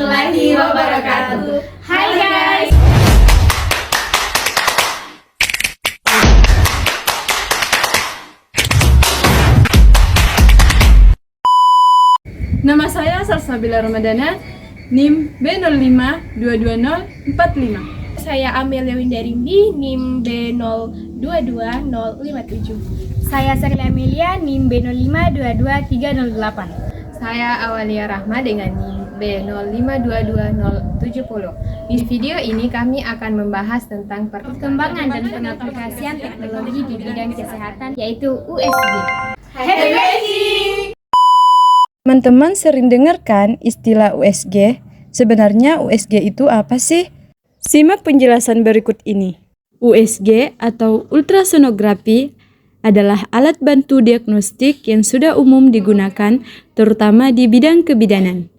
warahmatullahi wabarakatuh. Hai guys. Nama saya Salsabila Ramadana, NIM B05222045. Saya Amelia Windarimbi, NIM B022057. Saya Serli Amelia, NIM B0522308. Saya Awalia Rahma dengan NIM B0522070. Di video ini kami akan membahas tentang Perkembangan dan pengaplikasian teknologi di bidang kesehatan, yaitu USG. Happy Writing. Teman-teman sering dengar kan istilah USG? Sebenarnya USG itu apa sih? Simak penjelasan berikut ini. USG atau ultrasonografi adalah alat bantu diagnostik yang sudah umum digunakan terutama di bidang kebidanan,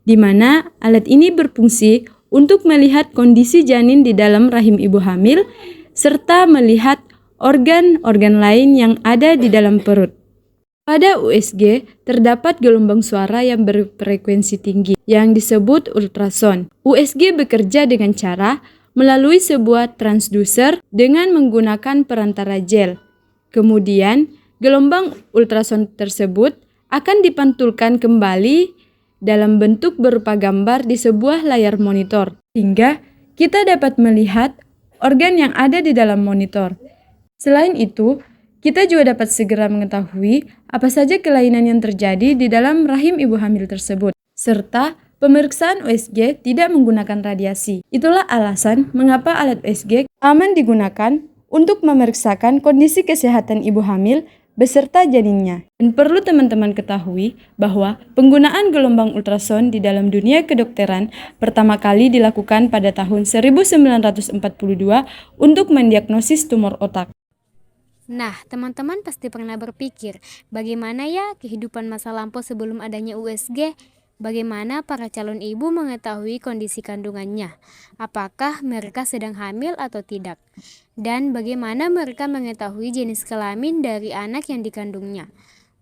di mana alat ini berfungsi untuk melihat kondisi janin di dalam rahim ibu hamil serta melihat organ-organ lain yang ada di dalam perut. Pada USG terdapat gelombang suara yang berfrekuensi tinggi yang disebut ultrason. USG bekerja dengan cara melalui sebuah transducer dengan menggunakan perantara gel. Kemudian, gelombang ultrason tersebut akan dipantulkan kembali dalam bentuk berupa gambar di sebuah layar monitor, hingga kita dapat melihat organ yang ada di dalam monitor. Selain itu, kita juga dapat segera mengetahui apa saja kelainan yang terjadi di dalam rahim ibu hamil tersebut, serta pemeriksaan USG tidak menggunakan radiasi. Itulah alasan mengapa alat USG aman digunakan untuk memeriksakan kondisi kesehatan ibu hamil beserta janinnya. Dan perlu teman-teman ketahui bahwa penggunaan gelombang ultrason di dalam dunia kedokteran pertama kali dilakukan pada tahun 1942 untuk mendiagnosis tumor otak. Nah, teman-teman pasti pernah berpikir, bagaimana ya kehidupan masa lampau sebelum adanya USG? Bagaimana para calon ibu mengetahui kondisi kandungannya? Apakah mereka sedang hamil atau tidak? Dan bagaimana mereka mengetahui jenis kelamin dari anak yang dikandungnya?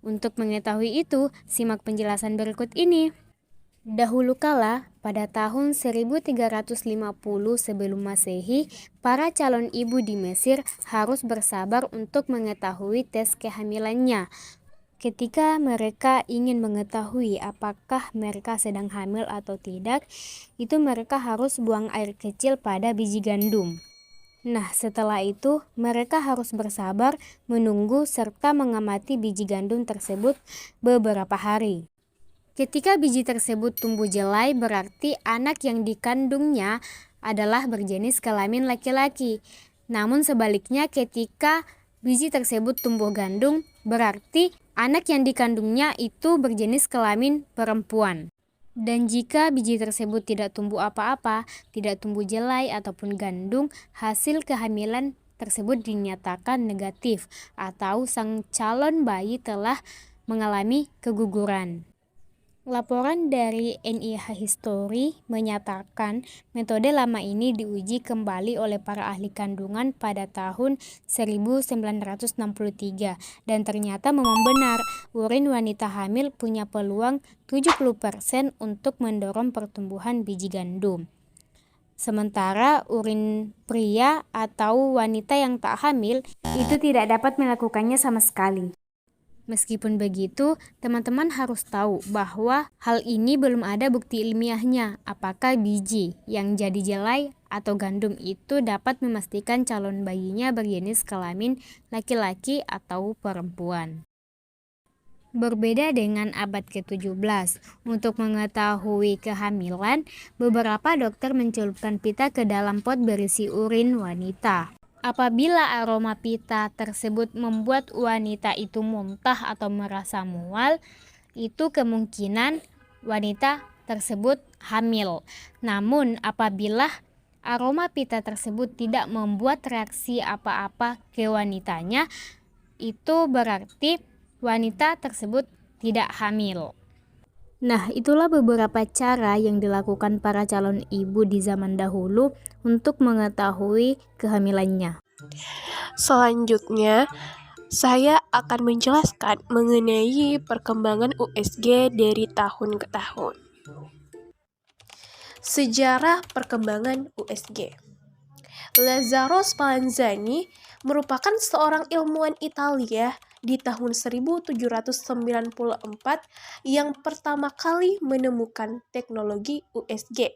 Untuk mengetahui itu, simak penjelasan berikut ini. Dahulu kala, pada tahun 1350 sebelum Masehi, para calon ibu di Mesir harus bersabar untuk mengetahui tes kehamilannya. Ketika mereka ingin mengetahui apakah mereka sedang hamil atau tidak, itu mereka harus buang air kecil pada biji gandum. Nah, setelah itu mereka harus bersabar menunggu serta mengamati biji gandum tersebut beberapa hari. Ketika biji tersebut tumbuh jelai, berarti anak yang dikandungnya adalah berjenis kelamin laki-laki. Namun sebaliknya, ketika biji tersebut tumbuh gandum, berarti anak yang dikandungnya itu berjenis kelamin perempuan. Dan jika biji tersebut tidak tumbuh apa-apa, tidak tumbuh jelai ataupun gandum, hasil kehamilan tersebut dinyatakan negatif atau sang calon bayi telah mengalami keguguran. Laporan dari NIH History menyatakan metode lama ini diuji kembali oleh para ahli kandungan pada tahun 1963 dan ternyata memang benar, urin wanita hamil punya peluang 70% untuk mendorong pertumbuhan biji gandum. Sementara urin pria atau wanita yang tak hamil itu tidak dapat melakukannya sama sekali. Meskipun begitu, teman-teman harus tahu bahwa hal ini belum ada bukti ilmiahnya apakah biji yang jadi jelai atau gandum itu dapat memastikan calon bayinya berjenis kelamin laki-laki atau perempuan. Berbeda dengan abad ke-17, untuk mengetahui kehamilan, beberapa dokter mencelupkan pita ke dalam pot berisi urin wanita. Apabila aroma pita tersebut membuat wanita itu muntah atau merasa mual, itu kemungkinan wanita tersebut hamil. Namun apabila aroma pita tersebut tidak membuat reaksi apa-apa ke wanitanya, itu berarti wanita tersebut tidak hamil. Nah, itulah beberapa cara yang dilakukan para calon ibu di zaman dahulu untuk mengetahui kehamilannya. Selanjutnya, saya akan menjelaskan mengenai perkembangan USG dari tahun ke tahun. Sejarah perkembangan USG. Lazzaro Spallanzani merupakan seorang ilmuwan Italia di tahun 1794 yang pertama kali menemukan teknologi USG.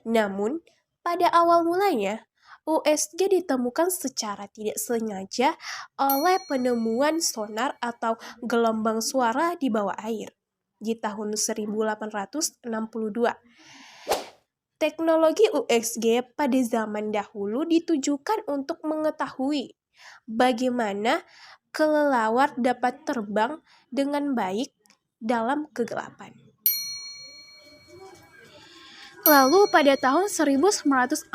Namun, pada awal mulanya, USG ditemukan secara tidak sengaja oleh penemuan sonar atau gelombang suara di bawah air di tahun 1862. Teknologi USG pada zaman dahulu ditujukan untuk mengetahui bagaimana kelelawar dapat terbang dengan baik dalam kegelapan. Lalu pada tahun 1942,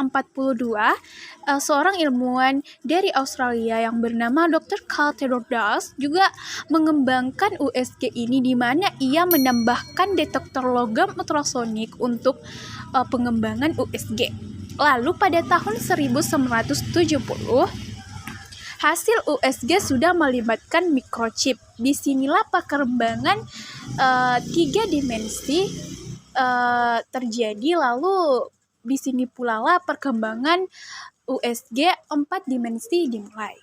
seorang ilmuwan dari Australia yang bernama Dr. Carl Theodore Dulles juga mengembangkan USG ini, di mana ia menambahkan detektor logam ultrasonik untuk pengembangan USG. Lalu pada tahun 1970, hasil USG sudah melibatkan microchip. Disinilah perkembangan 3 dimensi terjadi, lalu di sini pula lah perkembangan USG 4 dimensi dimulai.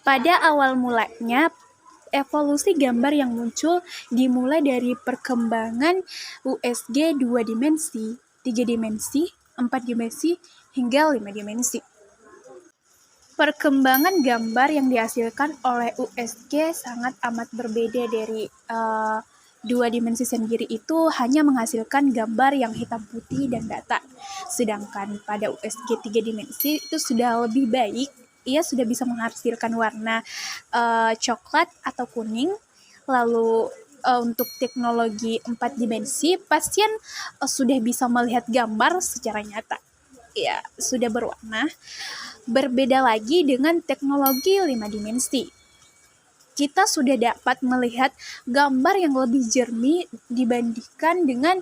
Pada awal mulanya, evolusi gambar yang muncul dimulai dari perkembangan USG 2 dimensi, 3 dimensi, 4 dimensi, hingga 5 dimensi. Perkembangan gambar yang dihasilkan oleh USG sangat amat berbeda dari 2 dimensi sendiri. Itu hanya menghasilkan gambar yang hitam putih dan datar. Sedangkan pada USG 3 dimensi itu sudah lebih baik. Ia sudah bisa menghasilkan warna coklat atau kuning. Lalu untuk teknologi 4 dimensi, pasien sudah bisa melihat gambar secara nyata. Ya, sudah berwarna. Berbeda lagi dengan teknologi 5 dimensi. Kita sudah dapat melihat gambar yang lebih jernih dibandingkan dengan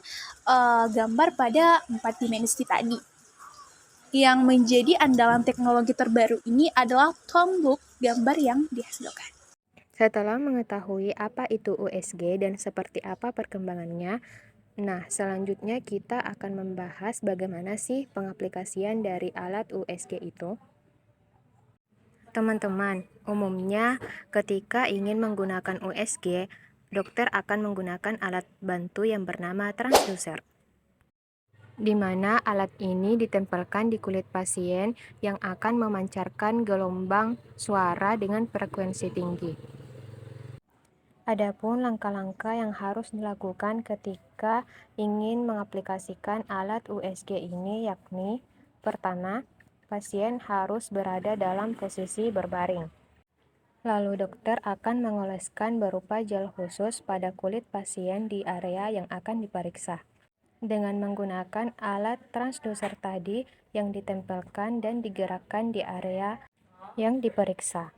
gambar pada 4 dimensi tadi. Yang menjadi andalan teknologi terbaru ini adalah tone look gambar yang dihasilkan. Setelah mengetahui apa itu USG dan seperti apa perkembangannya, nah selanjutnya kita akan membahas bagaimana sih pengaplikasian dari alat USG itu. Teman-teman, umumnya ketika ingin menggunakan USG, dokter akan menggunakan alat bantu yang bernama transducer, di mana alat ini ditempelkan di kulit pasien yang akan memancarkan gelombang suara dengan frekuensi tinggi. Adapun langkah-langkah yang harus dilakukan ketika ingin mengaplikasikan alat USG ini yakni: pertama, pasien harus berada dalam posisi berbaring. Lalu dokter akan mengoleskan berupa gel khusus pada kulit pasien di area yang akan diperiksa dengan menggunakan alat transducer tadi yang ditempelkan dan digerakkan di area yang diperiksa.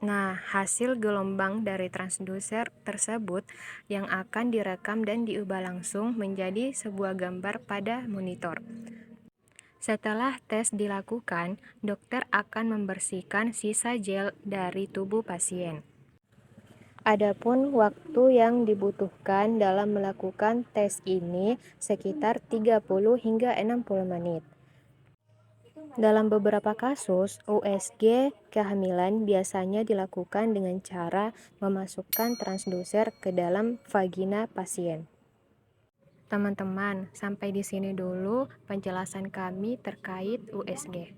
Nah, hasil gelombang dari transducer tersebut yang akan direkam dan diubah langsung menjadi sebuah gambar pada monitor. Setelah tes dilakukan, dokter akan membersihkan sisa gel dari tubuh pasien. Adapun waktu yang dibutuhkan dalam melakukan tes ini sekitar 30 hingga 60 menit. Dalam beberapa kasus, USG kehamilan biasanya dilakukan dengan cara memasukkan transducer ke dalam vagina pasien. Teman-teman, sampai di sini dulu penjelasan kami terkait USG.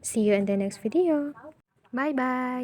See you in the next video. Bye-bye.